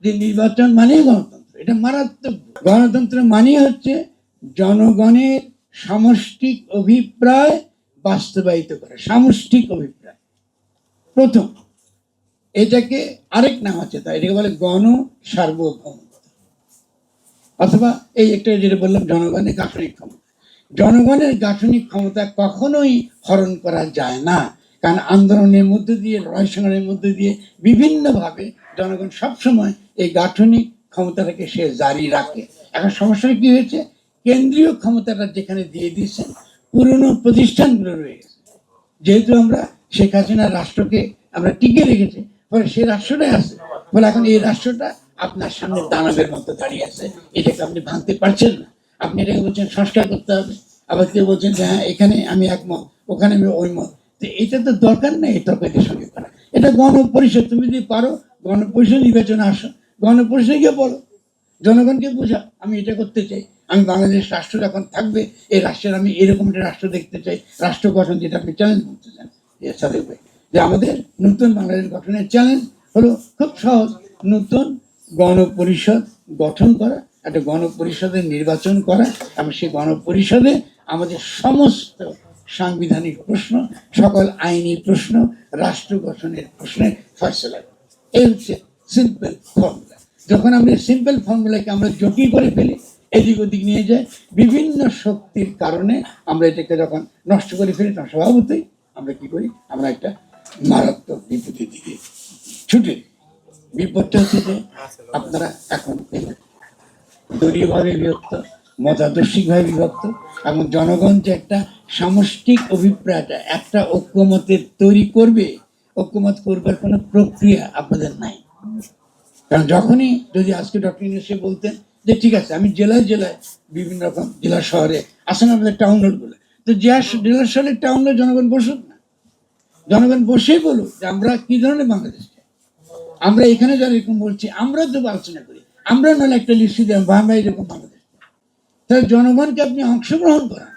যে নির্বাচন মানেই গণতন্ত্র, এটা মারাত্মক। গণতন্ত্র মানে হচ্ছে জনগণের সামষ্টিক অভিপ্রায় বাস্তবায়িত করা, সামষ্টিক অভিপ্রায় প্রথম। এটাকে আরেক নাম আছে, তাই এটাকে বলে গণ সার্বভৌমত্ব, অথবা এই একটা যেটা বললাম জনগণের গাঠনিক ক্ষমতা। জনগণের গাঠনিক ক্ষমতা কখনোই হরণ করা যায় না, কারণ আন্দোলনের মধ্যে দিয়ে, লড়াই সংগ্রামের মধ্যে দিয়ে বিভিন্নভাবে জনগণ সবসময় এই গাঠনিক ক্ষমতাটাকে সে জারি রাখে। এখন সমস্যাটা কি হয়েছে, কেন্দ্রীয় ক্ষমতাটা যেখানে দিয়ে দিয়েছেন, পুরনো প্রতিষ্ঠানগুলো রয়ে গেছে। যেহেতু আমরা শেখ হাসিনার রাষ্ট্রকে আমরা টিকে রেখেছি, ফলে সেই রাষ্ট্রটাই আছে, ফলে এখন এই রাষ্ট্রটা আপনার সামনে দানবের মতো দাঁড়িয়ে আছে, এটাকে আপনি ভাঙতে পারছেন না। আপনি এটাকে বলছেন সংস্কার করতে হবে, আবার কেউ বলছেন যে হ্যাঁ এখানে আমি একমত, ওখানে আমি ওই মত। তো এটা তো দরকার নেই এই তর্কের সঙ্গে করা। এটা গণপরিষদ, তুমি যদি পারো গণপরিষদ নির্বাচনে আসো, গণপরিষদে গিয়ে বলো, জনগণকে বোঝা আমি এটা করতে চাই, আমি বাংলাদেশ রাষ্ট্র যখন থাকবে এই রাষ্ট্রের আমি এরকম একটা রাষ্ট্র দেখতে চাই, রাষ্ট্র গঠন যেটা আপনি চ্যালেঞ্জ করতে চান সাথে যে আমাদের নতুন বাংলাদেশ গঠনের চ্যালেঞ্জ হলো খুব সহজ, নতুন গণপরিষদ গঠন করা, একটা গণপরিষদের নির্বাচন করা, এবং সেই গণপরিষদে আমাদের সমস্ত সাংবিধানিক প্রশ্ন, সকল আইনি প্রশ্ন, রাষ্ট্র গঠনের প্রশ্নের ফয়সলা। এই হচ্ছে সিম্পল ফর্মুলা। যখন আমরা সিম্পল ফর্মুলাকে আমরা জটিল করে ফেলি, এদিক ওদিক নিয়ে যায়, বিভিন্ন শক্তির কারণে আমরা এটাকে যখন নষ্ট করে ফেলি, তখন স্বভাবতই আমরা কি করি, আমরা একটা মারাত্মক বিপদের দিকে ছুটে। বিপদটা হচ্ছে যে আপনারা এখন দলীয়ভাবে বিভক্ত, মতাদর্শিকভাবে বিভক্ত, এবং জনগণ যে একটা সামষ্টিক অভিপ্রায়টা একটা ঐক্যমতের তৈরি করবে, ঐক্যমত করবার কোনো প্রক্রিয়া আপনাদের নাই। কারণ যখনই যদি আজকে ডক্টর ইউনূস বলতেন যে ঠিক আছে আমি জেলায় জেলায় বিভিন্ন রকম জেলা শহরে আসেন আমাদের টাউন হলগুলো, তো জেলা শহরের টাউন হলে জনগণ বসুক না, জনগণ বসেই বলুক যে আমরা কি ধরনের বাংলাদেশ চাই। আমরা এখানে যারা এরকম বলছি, আমরা তো আলোচনা করি, আমরা নাহলে একটা লিস্ট দিলাম আমরা এরকম বাংলাদেশ। তাহলে জনগণকে আপনি অংশগ্রহণ করান,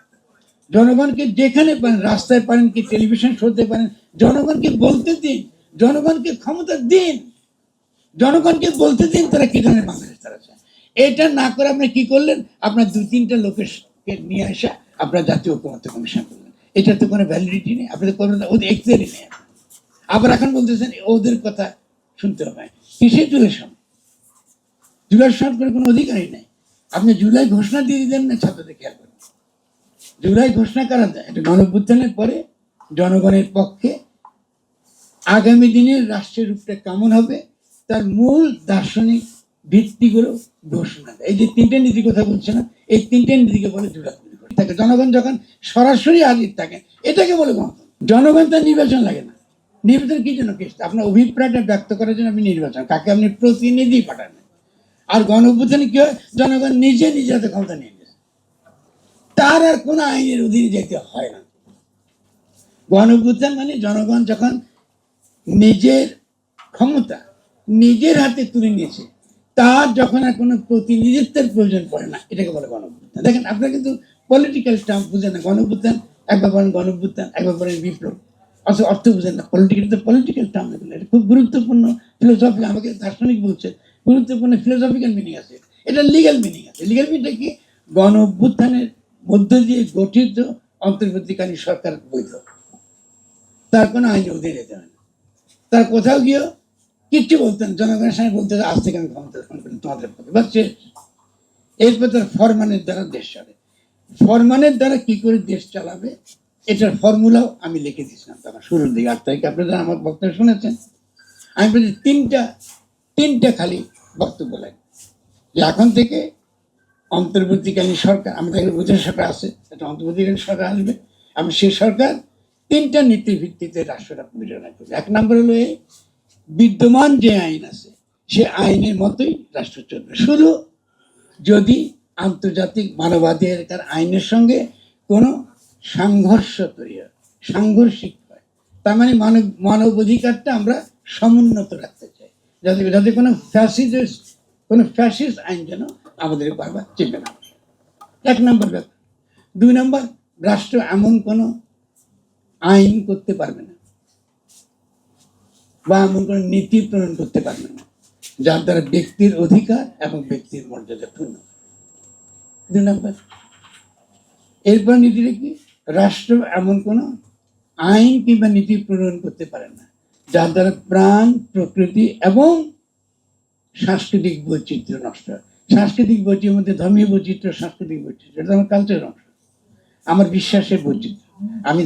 জনগণকে যেখানে পারেন, রাস্তায় পারেন কি টেলিভিশন শোতে পারেন, জনগণকে বলতে দিন, জনগণকে ক্ষমতা দিন, জনগণকে বলতে দিন তারা কি ধরনের বাংলাদেশ তারা চায়। এটা না করে আপনি কি করলেন, আপনার দু তিনটা লোকের নিয়ে আসা আপনার জাতীয় ঐক্যমত্য কমিশন করলেন, এটা তো কোনো ভ্যালিডিটি নেই, আপনাদের কোনো ওদের এক্সেরই নেই। আবার এখন বলতেছেন ওদের কথা শুনতে হবে, কিসের জুলাই সনদ? জুলাই সনদ করে কোনো অধিকারই নেই। আপনি জুলাই ঘোষণা দিয়ে দিলেন না, ছাত্রদের খেয়াল করেন জুলাই ঘোষণা করা যায়, এটা গণঅভ্যুত্থানের পরে জনগণের পক্ষে আগামী দিনের রাষ্ট্রের রূপটা কেমন হবে তার মূল দার্শনিক ভিত্তিগুলো ঘোষণা দেয়। এই যে তিনটে নীতি কথা বলছে না, এই তিনটে নীতিকে বলে জুলাই থাকে। জনগণ যখন সরাসরি হাজির থাকে এটাকে বলে গণতন্ত্র। জনগণ তার নির্বাচন লাগে না। নির্বাচন কি জন্য? আপনার অভিপ্রায়টা ব্যক্ত করার জন্য আপনি নির্বাচন, কাকে আপনি প্রতিনিধি পাঠান। আর গণঅভ্যুত্থানে কি হয়, জনগণ নিজে নিজে হাতে ক্ষমতা নিয়ে গেছে, তার আর কোনো আইনের অধীনে যেতে হয় না। গণঅভ্যুত্থান মানে জনগণ যখন নিজের ক্ষমতা নিজের হাতে তুলে নিয়েছে, তার যখন আর কোনো প্রতিনিধিত্বের প্রয়োজন পড়ে না, এটাকে বলে গণঅভ্যুত্থান। দেখেন আপনারা কিন্তু পলিটিক্যাল টার্ম বুঝেন না। গণঅভ্যুত্থান একবার বলেন গণঅভ্যুত্থান, একবার বলেন বিপ্লব, অথচ অর্থ বুঝেন না। পলিটিক্যাল টার্ম এগুলো, এটা খুব গুরুত্বপূর্ণ ফিলোসফি, আমাকে দার্শনিক বলছে, গুরুত্বপূর্ণ ফিলোসফিক্যাল মিনিং আছে, এটা লিগ্যাল মিনিং আছে। লিগ্যাল মিনিংটা কি? গণঅভ্যুত্থানের মধ্য দিয়ে গঠিত অন্তর্বর্তীকালীন সরকার বৈধ, তার কোনো আইন অধীনে যেতে হয় না। তার কোথাও গিয়েও কিচ্ছু বলতেন, জনগণের সঙ্গে বলতে আজ থেকে আমি ক্ষমতা তোমাদের পক্ষে, বা এরপর তার ফরমানের দ্বারা দেশ চলে। ফরমানের দ্বারা কি করে দেশ চালাবে এটার ফর্মুলাও আমি লিখে দিয়েছিলাম তখন শুরুর দিকে 8 তারিখে। আপনারা আমার বক্তব্য শুনেছেন, আমি বলছি তিনটা খালি বক্তব্য লাগে যে এখন থেকে অন্তর্বর্তীকালীন সরকার, আমাদের এখানে বুঝে সরকার আছে, একটা অন্তর্বর্তীকালীন সরকার আসবে, এবং সেই সরকার তিনটা নীতির ভিত্তিতে রাষ্ট্রটা পরিচালনা করবে। এক নম্বর হলো এই বিদ্যমান যে আইন আছে সে আইনের মতোই রাষ্ট্র চলবে, শুধু যদি আন্তর্জাতিক মানবাধিকার আইনের সঙ্গে কোনো সাংঘর্ষ তৈরি হয়, সাংঘর্ষিক হয়, তার মানে মানবাধিকারটা আমরা সমুন্নত রাখতে চাই, যাতে কোনো ফ্যাসিস্ট আইন যেন আমাদের বারবার চেপে না। এক নম্বর ব্যাপার। 2 নম্বর, রাষ্ট্র এমন কোনো আইন করতে পারবে না বা এমন কোনো নীতি প্রণয়ন করতে পারবে না যার দ্বারা ব্যক্তির অধিকার এবং ব্যক্তির মর্যাদা পূর্ণ। 2 নম্বর, এরপর নীতিটা কি? রাষ্ট্র এমন কোনো আইন কিংবা নীতি প্রণয়ন করতে পারে না যার দ্বারা প্রাণ, প্রকৃতি এবং সাংস্কৃতিক বৈচিত্র্য নষ্ট হয়। সাংস্কৃতিক বৈচিত্র্যের মধ্যে ধর্মীয় বৈচিত্র্য, সাংস্কৃতিক বৈচিত্র্য, এটা আমার কালচারের অংশ, আমার বিশ্বাসের বৈচিত্র্য। আমি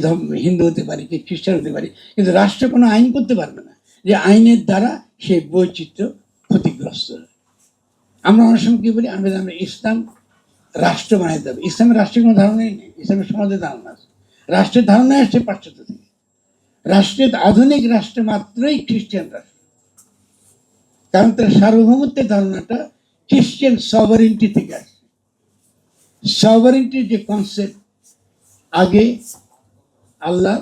হিন্দু হতে পারি, কি খ্রিস্টান হতে পারি, কিন্তু রাষ্ট্র কোনো আইন করতে পারবে না যে আইনের দ্বারা সেই বৈচিত্র্য ক্ষতিগ্রস্ত হয়। আমরা অনেক সময় কি বলি, আমরা ইসলাম রাষ্ট্র বানাইতে হবে। ইসলামের রাষ্ট্রের কোনো ধারণাই নেই, ইসলামের সমাজের ধারণা আছে। রাষ্ট্রের ধারণা আসছে পাশ্চাত্য থেকে। রাষ্ট্রের আধুনিক রাষ্ট্র মাত্রই খ্রিস্টান রাষ্ট্র, কারণ তার সার্বভৌমত্বের ধারণাটা খ্রিস্টান সভারেন্টি থেকে আসছে। সভারেন্টির যে কনসেপ্ট, আগে আল্লাহ,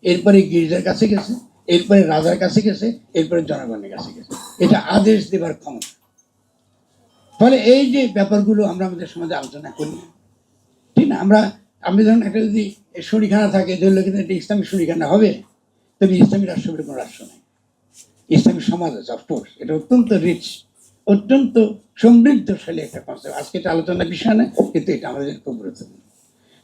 এরপরে গির্জার কাছে গেছে, এরপরে রাজার কাছে গেছে, এরপরে জনগণের কাছে গেছে। এটা আদেশ দেবার ক্ষমতা। ফলে এই যে ব্যাপারগুলো আমরা আমাদের সমাজে আলোচনা করি, ঠিক না? আমি ধরুন একটা যদি শরীখানা থাকে, ধরলে কিন্তু একটা ইসলামিক শরীখানা হবে, তবে ইসলামী রাষ্ট্র বলে কোনো রাষ্ট্র নেই। ইসলামী সমাজ আছে, অফকোর্স, এটা অত্যন্ত রিচ, অত্যন্ত সমৃদ্ধশালী একটা কনসেপ্ট। আজকে এটা আলোচনার বিষয় না, কিন্তু এটা আমাদের খুব গুরুত্বপূর্ণ।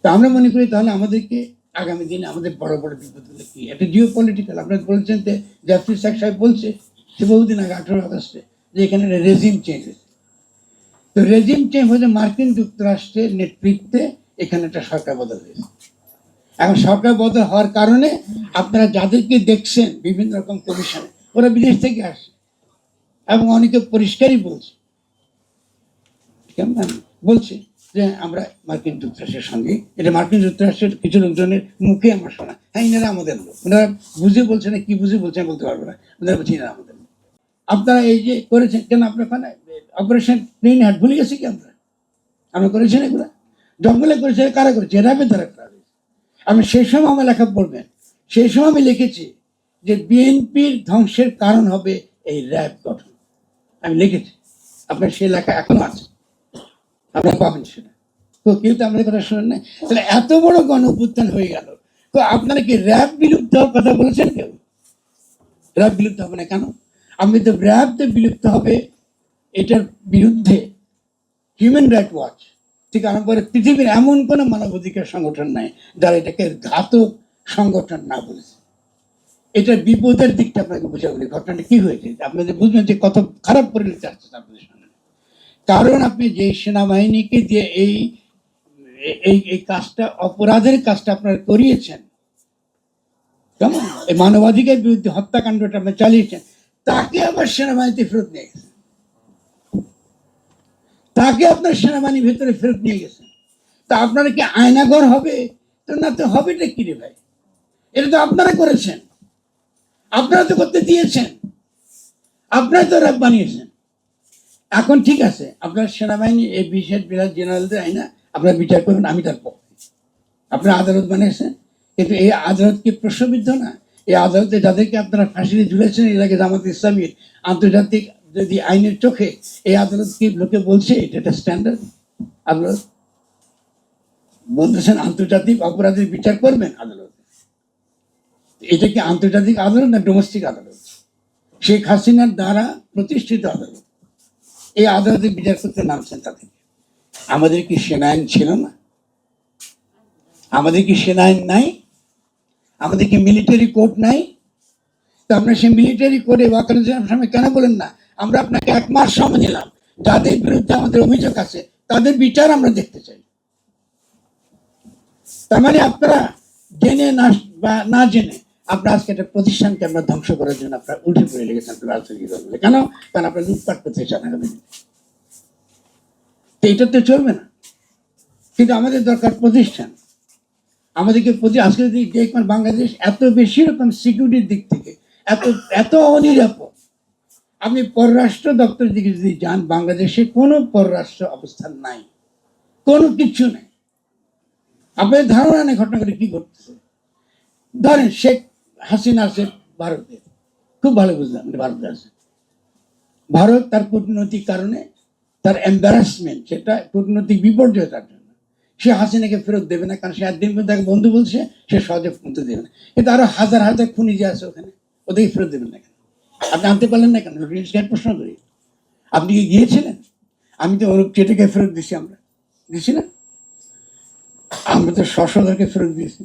তো আমরা মনে করি তাহলে আমাদেরকে আগামী দিনে আমাদের বড় বড় বিপদগুলো কি? এটা জিও পলিটিক্যাল। আপনারা বলছেন যে জাফরি সাহেব বলছে সে বহুদিন আগে 18 আগস্টে যে এখানে রেজিম চেঞ্জ হয়েছে। তো রেজিম চেঞ্জ হয়েছে মার্কিন যুক্তরাষ্ট্রের নেতৃত্বে, এখানে একটা সরকার বদল হয়েছে। এখন সরকার বদল হওয়ার কারণে আপনারা যাদেরকে দেখছেন বিভিন্ন রকম কমিশনে, ওরা বিদেশ থেকে আসে এবং অনেকে পরিষ্কারই বলছে, কেমন বলছে যে আমরা মার্কিন যুক্তরাষ্ট্রের সঙ্গে, এটা মার্কিন যুক্তরাষ্ট্রের কিছু লোকজনের মুখে আমার শোনা, হ্যাঁ ইনারা আমাদের লোক। ওনারা বুঝে বলছে না কি বুঝে বলছে বলতে পারবো না, ওনারা বলছে ইনারা আমাদের লোক। আপনারা এই যে করেছেন কেন, আপনার ওখানে অপারেশন প্লেন হার্ট ভুলে গেছি কি আমরা করেছেন এগুলো? জঙ্গলে করেছে, কারা করেছে? র্যাবের দ্বারা করা হয়েছে। আমি সেই সময় আমার লেখা পড়বেন, সেই সময় আমি লিখেছি যে বিএনপির ধ্বংসের কারণ হবে এই র্যাব গঠন। আমি লিখেছি, আপনার সেই লেখা এখনো আছে, আপনারা পাবেন সেটা। তো কেউ তো আমাদের কথা শোনেন না। তাহলে এত বড় গণ অভ্যুত্থান হয়ে গেল, তো আপনারা কি র্যাব বিলুপ্ত হওয়ার কথা বলেছেন? কেউ র্যাব বিলুপ্ত হবে না কেন? আমি তো র্যাব তো বিলুপ্ত হবে এটার বিরুদ্ধে হিউম্যান রাইট ওয়াচ থেকে আরম্ভ করে পৃথিবীর এমন কোনো মানবাধিকার সংগঠন নাই যারা এটাকে ঘাতক সংগঠন না বলেছে। এটার বিপদের দিকটা আপনাকে বুঝে বলি, ঘটনাটা কি হয়েছে আপনাদের বুঝবেন যে কত খারাপ পরিণতি আসছে আপনাদের সামনে। কারণ আপনি যে সেনাবাহিনীকে দিয়ে এই এই কাজটা, অপরাধের কাজটা আপনারা করিয়েছেন, কেমন এই মানবাধিকার বিরুদ্ধে হত্যাকাণ্ডটা আপনি চালিয়েছেন, তাকে আবার সেনাবাহিনীতে ফেরত নিয়ে গেছেন, তাকে আপনার সেনাবাহিনীর ভেতরে ফেরত নিয়ে গেছেন। তা আপনারা কি আয়নাঘর হবে? তো না, তো হবেটা কি রে ভাই? এটা তো আপনারা করেছেন, আপনারা তো করতে দিয়েছেন, আপনারা তো র্যাব বানিয়েছেন। এখন ঠিক আছে, আপনার সেনাবাহিনী এই বিশেষ বিরাট জেনারেলদের আইনা আপনারা বিচার করবেন, আমি তার পক্ষে। আপনারা আদালত বানিয়েছেন, কিন্তু এই আদালত কি প্রশ্নবিদ্ধ না? এই আদালতে যাদেরকে আপনারা ফাঁসিতে ঝুলেছেন এর আগে জামাত ইসলামীর আন্তর্জাতিক যদি আইনের চোখে এই আদালত কি লোকে বলছে এটা একটা স্ট্যান্ডার্ড আদালত? বলতেছেন আন্তর্জাতিক অপরাধের বিচার করবেন আদালতে। এটা কি আন্তর্জাতিক আদালত না ডোমেস্টিক আদালত? শেখ হাসিনার দ্বারা প্রতিষ্ঠিত আদালত, এই আদালতে বিচার করতে নামছেন তাদের। আমাদের কি সেনাআইন ছিল না? আমাদের কি সেনাআইন নাই? আমাদের কি মিলিটারি কোর্ট নাই? তো আমরা সেই মিলিটারি কোর্টে ওয়াকারুজ্জামানের সামনে কেন বলেন না আমরা আপনাকে 1 মাস সময় দিলাম, যাদের বিরুদ্ধে আমাদের অভিযোগ আছে তাদের বিচার আমরা দেখতে চাই। তার মানে আপনারা জেনে না বা না জেনে আপনার আজকে একটা প্রতিষ্ঠানকে আমরা ধ্বংস করার জন্য আপনারা উঠে পড়ে লেগেছেন রাজনৈতিক দলগুলো। কেন? কারণ আপনারা লুটপাট করতে চান আগামী দিনে। তো এটা তো চলবে না। কিন্তু আমাদের দরকার প্রতিষ্ঠান। আমাদেরকে আজকে যদি দেখবেন বাংলাদেশ এত বেশি রকম সিকিউরিটির দিক থেকে এত অনিরাপদ। আপনি পররাষ্ট্র দপ্তরের দিকে যদি যান, বাংলাদেশে কোনো পররাষ্ট্র অবস্থান নাই, কোনো কিছু নেই। আপনাদের ধারণা নেই ঘটনাগুলি কি ঘটতেছে। ধরেন শেখ হাসিনা আছে ভারতে, খুব ভালো বুঝলাম, ভারতে আছে। ভারত তার কূটনৈতিক কারণে তার এম্বারাসমেন্ট, সেটা কূটনৈতিক বিপর্যয় তার জন্য, সে হাসিনাকে ফেরত দেবে না, কারণ সে একদিন পর তাকে বন্ধু বলছে, সে সহজে ফেরত দেবে না। কিন্তু আরো হাজার হাজার খুনি যে আছে ওখানে, ওদেরকে ফেরত দেবেন না কেন? আপনি আনতে পারলেন না কেন? প্রশ্ন করি। আপনি কি গিয়েছিলেন? আমি তো অনুপ চেটেকে ফেরত দিছি, আমরা দিছি না? আমরা তো শশধরকে ফেরত দিয়েছি,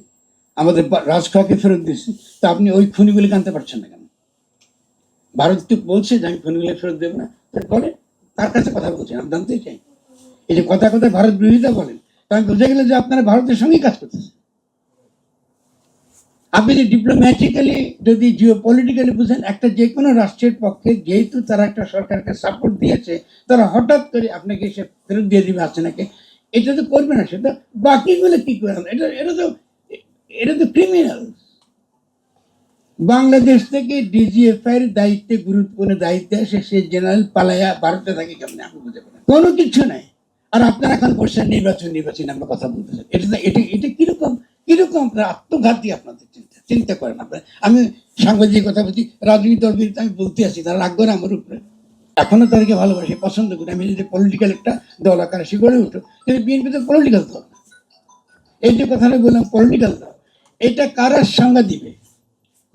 আমাদের রাজখাকে ফেরত দিয়েছি। তা আপনি ওই খুনিগুলিকে আনতে পারছেন না কেন? ভারত তো বলছে যে আমি খুনিগুলি ফেরত দেবো না, তারপরে তার কাছে কথা বলছেন, আমি জানতে চাই। এই যে কথা কথা ভারত বিরোধিতা বলেন, কারণ বোঝা গেল যে আপনারা ভারতের সঙ্গেই কাজ করতেছেন। আপনি যে ডিপ্লোম্যাটিক্যালি যদি জিও পলিটিক্যালি বুঝেন, একটা যে কোনো রাষ্ট্রের পক্ষে যেহেতু তারা একটা সরকারকে সাপোর্ট দিয়েছে, তারা হঠাৎ করে আপনাকে সে ফেরত দিয়ে দিবে হাসিনাকে, এটা তো করবে না। সেটা বাকিগুলো কি করে? এটা তো ক্রিমিনাল। বাংলাদেশ থেকে ডিজিএফআই এর দায়িত্বে, গুরুত্বপূর্ণ দায়িত্বে আসে সে জেনারেল পালায়া ভারতে থাকে কেমন আপনি বুঝতে পারেন? কোনো কিছু নাই। আর আপনারা এখন বলছেন নির্বাচন আমরা কথা বলতেছেন। এটা কিরকম কিরকম আপনার আত্মঘাতী আপনাদের চিন্তা করেন আপনার। আমি সাংবাদিক কথা বলছি, রাজনৈতিক দল বিরুদ্ধে আমি বলতে আছি, তারা রাখবে না আমার উপরে। এখনো তাদেরকে ভালোবাসি, পছন্দ করি। আমি যদি পলিটিক্যাল একটা দল আকারে সে গড়ে উঠো, কিন্তু বিএনপি তো পলিটিক্যাল দল না। এই যে কথাটা বললাম পলিটিক্যাল দল, এটা কারা সংজ্ঞা দিবে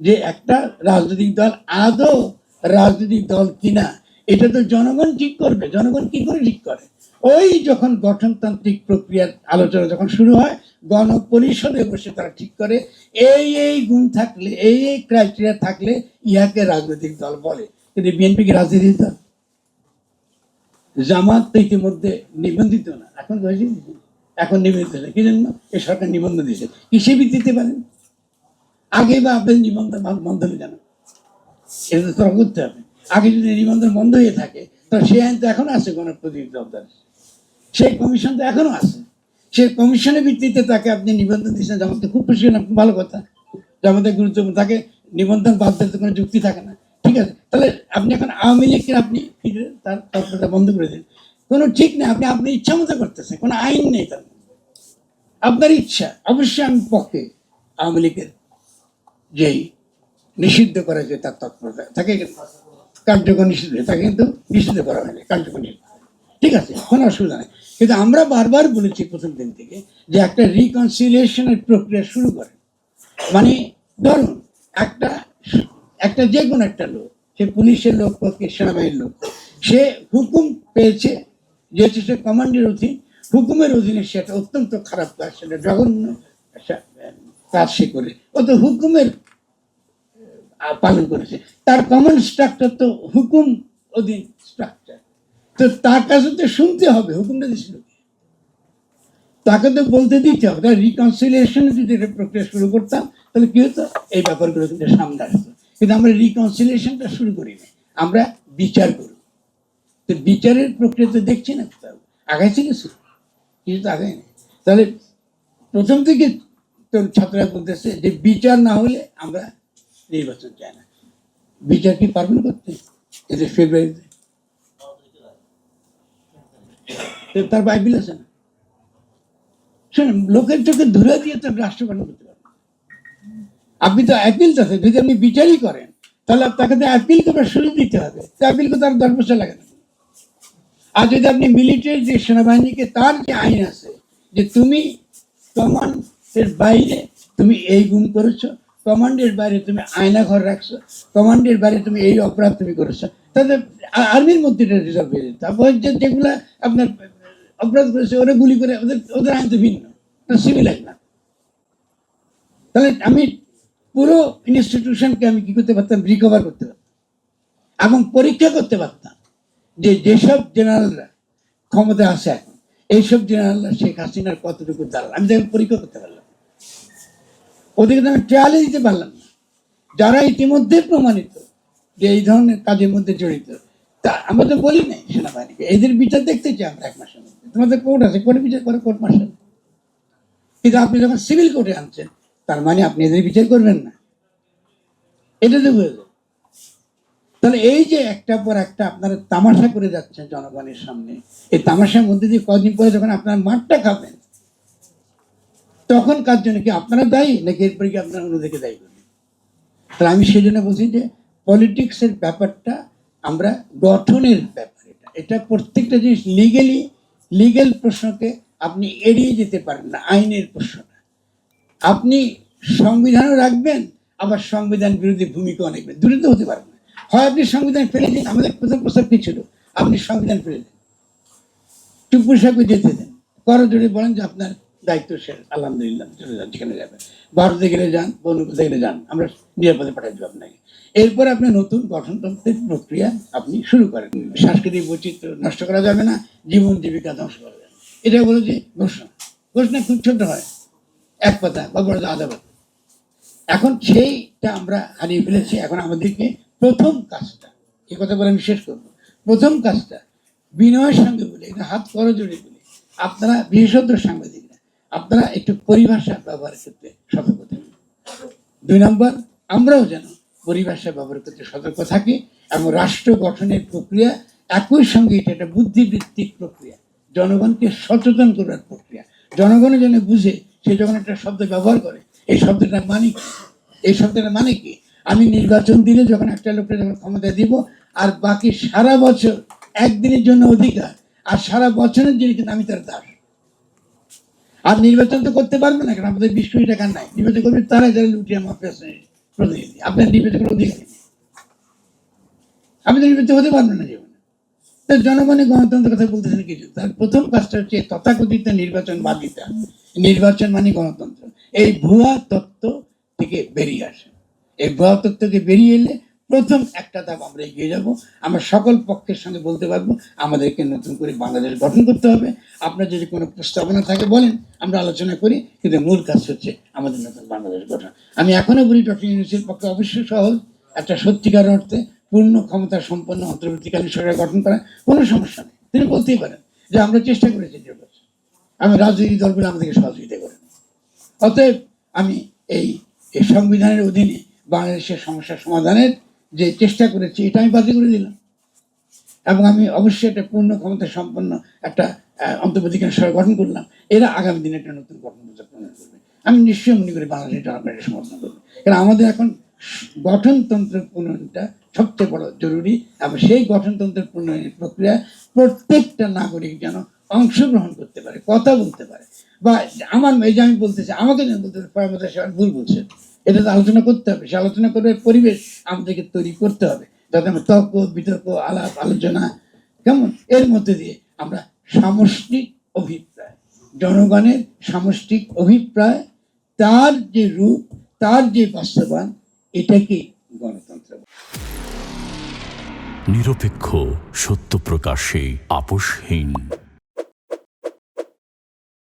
যে একটা রাজনৈতিক দল আদৌ রাজনৈতিক দল কিনা? এটা তো জনগণ ঠিক করবে। জনগণ কি করে ঠিক করে? ওই যখন গঠনতান্ত্রিক প্রক্রিয়ার আলোচনা যখন শুরু হয়, গণপরিষদে বসে তারা ঠিক করে এই গুণ থাকলে, এই ক্রাইটেরিয়া থাকলে ইহাকে রাজনৈতিক দল বলে। কিন্তু বিএনপি কি রাজনৈতিক দল? জামাত তো ইতিমধ্যে নিবন্ধিত না, এখন নিবন্ধিত না। কি জন্য? এই সরকার নিবন্ধন দিয়েছে, কিসে ভিত্তিতে পারেন? আগে বা আপনার নিবন্ধন বন্ধ হয়ে যান, এটা তো করতে হবে। আগে যদি নিবন্ধন বন্ধ হয়ে থাকে, তাহলে সেই আইন তো এখনো আছে, গণপ্রতিনিধি দপ্তর, সেই কমিশন তো এখনো আছে। সেই কমিশনের ভিত্তিতে তাকে আপনি নিবন্ধন দিচ্ছেন, জামাত খুব খুশি হলেন, ভালো কথা। জামাতে গুরুত্বপূর্ণ, তাকে নিবন্ধন বাদ দিতে কোনো যুক্তি থাকে না। ঠিক আছে, তাহলে আপনি এখন আওয়ামী লীগকে আপনি তার তৎপরতা বন্ধ করে দিন, কোনো ঠিক নেই। আপনি ইচ্ছা মতো করতেছেন, কোনো আইন নেই তার, আপনার ইচ্ছা। অবশ্যই আমি পক্ষে আওয়ামী লীগের যেই নিষিদ্ধ করা যায় তার তৎপরতা, তাকে কার্যকর নিষিদ্ধ, তাকে কিন্তু নিষিদ্ধ করা হয়নি, কার্যকর নিষিদ্ধ। ঠিক আছে, কোনো অসুবিধা নেই। কিন্তু আমরা বারবার বলেছি প্রথম দিন থেকে যে একটা রিকনসিলিয়েশনের প্রক্রিয়া শুরু করে। মানে ধরুন একটা একটা যে কোনো একটা লোক, সে পুলিশের লোক হোক, সেনাবাহিনীর লোক, সে হুকুম পেয়েছে, যেহেতু সে কমান্ডের অধীন, হুকুমের অধীনে সে একটা অত্যন্ত খারাপ কাজ, সেটা জঘন্য কাজ সে করে, ও তো হুকুমের পালন করেছে। তার কমন স্ট্রাকচার তো হুকুম অধীন স্ট্রাকচার, তো তার কাছে তো শুনতে হবে। হুকুমটা দিছিল, তাকে তো বলতে দিতে হবে। তার রিকনসিলিয়েশন যদি প্রক্রিয়া শুরু করতাম, তাহলে কি হতো? এই ব্যাপারগুলো কিন্তু সামনে আসতো। কিন্তু আমরা রিকনসিলিয়েশনটা শুরু করি না, আমরা বিচার করি। তো বিচারের প্রক্রিয়া তো দেখছি না কোথাও আগাইছে, কিছু কিছু তো আগায় না। তাহলে প্রথম থেকে তোর ছাত্ররা বলতেছে যে বিচার না হলে আমরা নির্বাচন চাই না। বিচার কি পারবেন করতে এদের ফেব্রুয়ারিতে? তার বাইবেল আছে না? শোনেন, লোকের চোখে ধরে দিয়ে তো রাষ্ট্র গঠন করতে পারবেন। আপনি তো অ্যাপিল আছে, যদি আপনি বিচারই করেন, তাহলে তাকে তো অ্যাপিল করার সুযোগ দিতে হবে। অ্যাপিল করতে আর 10 বছর লাগে না। আর যদি আপনি মিলিটারি যে সেনাবাহিনীকে, তার যে আইন আছে যে তুমি কমান্ডের বাইরে তুমি এই গুণ করেছো, কমান্ডের বাইরে তুমি আয়না ঘর রাখছো, কমান্ডের বাইরে তুমি এই অপরাধ তুমি করেছো, তাহলে আর্মির মধ্যে রিজার্ভ হয়ে যেত। তারপর যেগুলা আপনার অপরাধ করেছে ওরা গুলি করে, ওদের আইন তো ভিন্ন, সিভিল আইন না। তাহলে আমি পুরো ইনস্টিটিউশনকে আমি কি করতে পারতাম? রিকভার করতে পারতাম এবং পরীক্ষা করতে পারতাম যে যেসব জেনারেলরা ক্ষমতা আছে এখন, এইসব জেনারেলরা শেখ হাসিনার কতটুকু দাঁড়াল, আমি তাকে পরীক্ষা করতে পারলাম। ওদেরকে তো আমি ট্রায়ালে দিতে পারলাম না। যারা ইতিমধ্যে প্রমাণিত যে এই ধরনের কাজের মধ্যে জড়িত, তা আমরা তো বলি নাই সেনাবাহিনীকে এদের বিচার দেখতে চাই আমরা 1 মাসের মধ্যে। তোমাদের কোর্ট আছে, কোর্টে বিচার করে, কোর্ট মার্শাল। কিন্তু আপনি যখন সিভিল কোর্টে আনছেন, তার মানে আপনি এদের বিচার করবেন না, এটা তো বুঝে। তাহলে এই যে একটা পর একটা আপনারা তামাশা করে যাচ্ছেন জনগণের সামনে, এই তামাশার মধ্যে দিয়ে কদিন পরে যখন আপনারা মাঠটা খাবেন, তখন কার জন্য কি আপনারা দায়ী, নাকি এরপরে কি আপনারা অন্যদিকে দায়ী করবেন? তাহলে আমি সেই জন্য বলছি যে পলিটিক্সের ব্যাপারটা আমরা গঠনের ব্যাপার। এটা প্রত্যেকটা জিনিস লিগেল প্রশ্নকে আপনি এড়িয়ে যেতে পারেন না। আইনের প্রশ্নটা আপনি সংবিধানও রাখবেন, আবার সংবিধান বিরোধী ভূমিকা নেবেন, দূরে তো হতে পারবেন না। হয় আপনি সংবিধান ফেলে দিন। আমাদের প্রথম প্রস্তাব কি ছিল? আপনি সংবিধান ফিরে দেন, চুপুর সাহেবকে যেতে দেন, করজোড়ে বলেন যে আপনার দায়িত্ব শেষ, আলহামদুলিল্লাহ চলে যান, যেখানে যাবেন, ভারতে গেলে যান, অন্য কোথায় গেলে যান, আমরা নিরাপদে পাঠিয়ে দেবো আপনাকে। এরপর আপনি নতুন গঠনতন্ত্রের প্রক্রিয়া আপনি শুরু করেন। সাংস্কৃতিক বৈচিত্র্য নষ্ট করা যাবে না, জীবন জীবিকা ধ্বংস করা যাবে না। এটা বলে যে ঘোষণা, ঘোষণা খুব ছোট হয়, এক পাতা বা বড় আধা পাতা। এখন সেইটা আমরা হারিয়ে ফেলেছি। এখন আমাদেরকে প্রথম কাজটা, এই কথা বলে আমি শেষ করবো, প্রথম কাজটা বিনয়ের সঙ্গে বলে, এটা হাত করজোড়ে বলে, আপনারা বিশেষজ্ঞ সাংবাদিকরা আপনারা একটু পরিভাষা ব্যবহার করতে সতর্ক থাকুন। 2 নম্বর, আমরাও যেন পরিভাষা ব্যবহার করতে সতর্ক থাকি এবং রাষ্ট্র গঠনের প্রক্রিয়া একই সঙ্গে এটা একটা বুদ্ধিবৃত্তিক প্রক্রিয়া, জনগণকে সচেতন করার প্রক্রিয়া। জনগণও যেন বুঝে, সে যখন একটা শব্দ ব্যবহার করে, এই শব্দটা মানে কি, এই শব্দটা মানে কি। আমি নির্বাচন দিলে যখন একটা লোকটা যখন ক্ষমতা দিব, আর বাকি সারা বছর একদিনের জন্য অধিকার, আর সারা বছরের জন্য কিন্তু আমি তার দাস। আর নির্বাচন তো করতে পারবে না, কারণ আমাদের 20 কোটি টাকা নাই। নির্বাচন করবে তারা যারা লুটিয়ে মাফিয়া প্রতিনিধি, আপনার নির্বাচন করার অধিকার নেই, আমি তো নির্বাচিত হতে পারবো না জীবনে। তার জনগণের গণতন্ত্রের কথা বলতেছেন কিছু, তার প্রথম কাজটা হচ্ছে তথাকথিত নির্বাচন বাদ দিতে হবে। নির্বাচন মানে গণতন্ত্র, এই ভুয়া তত্ত্ব থেকে বেরিয়ে আসে। এই ভুয়া তত্ত্ব থেকে বেরিয়ে এলে প্রথম একটা ধাপ আমরা এগিয়ে যাব। আমরা সকল পক্ষের সঙ্গে বলতে পারবো আমাদেরকে নতুন করে বাংলাদেশ গঠন করতে হবে। আপনার যদি কোনো প্রস্তাবনা থাকে বলেন, আমরা আলোচনা করি, কিন্তু মূল কাজ হচ্ছে আমাদের নতুন বাংলাদেশ গঠন। আমি এখনো বলি, ডক্টর ইউনূসের পক্ষে অবশ্যই সহজ একটা সত্যিকার অর্থে পূর্ণ ক্ষমতা সম্পন্ন অন্তর্বর্তীকালীন সরকার গঠন করা কোনো সমস্যা নেই। তিনি বলতেই পারেন যে আমরা চেষ্টা করেছি, যে বছর আমি রাজনৈতিক দলগুলো আমাদেরকে সহযোগিতা করেন। অতএব আমি এই সংবিধানের অধীনে বাংলাদেশের সমস্যার সমাধানের যে চেষ্টা করেছি, এটা আমি বাতিল করে দিলাম, এবং আমি অবশ্যই একটা পূর্ণ ক্ষমতা সম্পন্ন একটা অন্তর্বর্তীকালীন সরকার গঠন করলাম। এরা আগামী দিনে একটা নতুন গঠনতন্ত্র প্রণয়ন করবে। আমি নিশ্চয়ই মনে করি বাংলাদেশের জনগণের সমর্থন করবে, কারণ আমাদের এখন গঠনতন্ত্র প্রণয়নটা সবচেয়ে বড় জরুরি, এবং সেই গঠনতন্ত্রের প্রণয়নের প্রক্রিয়া প্রত্যেকটা নাগরিক যেন অংশগ্রহণ করতে পারে, কথা বলতে পারে, বা আমার এই যে আমি বলতেছি, আমাকে যেন বলতে পারে ভুল বলছে, এটা তো আলোচনা করতে হবে। সে আলোচনা করবার পরিবেশ আমাদেরকে তৈরি করতে হবে, যাতে আমরা তর্ক বিতর্ক আলাপ আলোচনা কেমন এর মধ্যে দিয়ে আমরা সামষ্টিক অভিপ্রায়, জনগণের সামষ্টিক অভিপ্রায়, তার যে রূপ, তার যে বাস্তবায়ন, এটাকে গণতন্ত্র। নিরপেক্ষ, সত্য প্রকাশে আপোষহীন।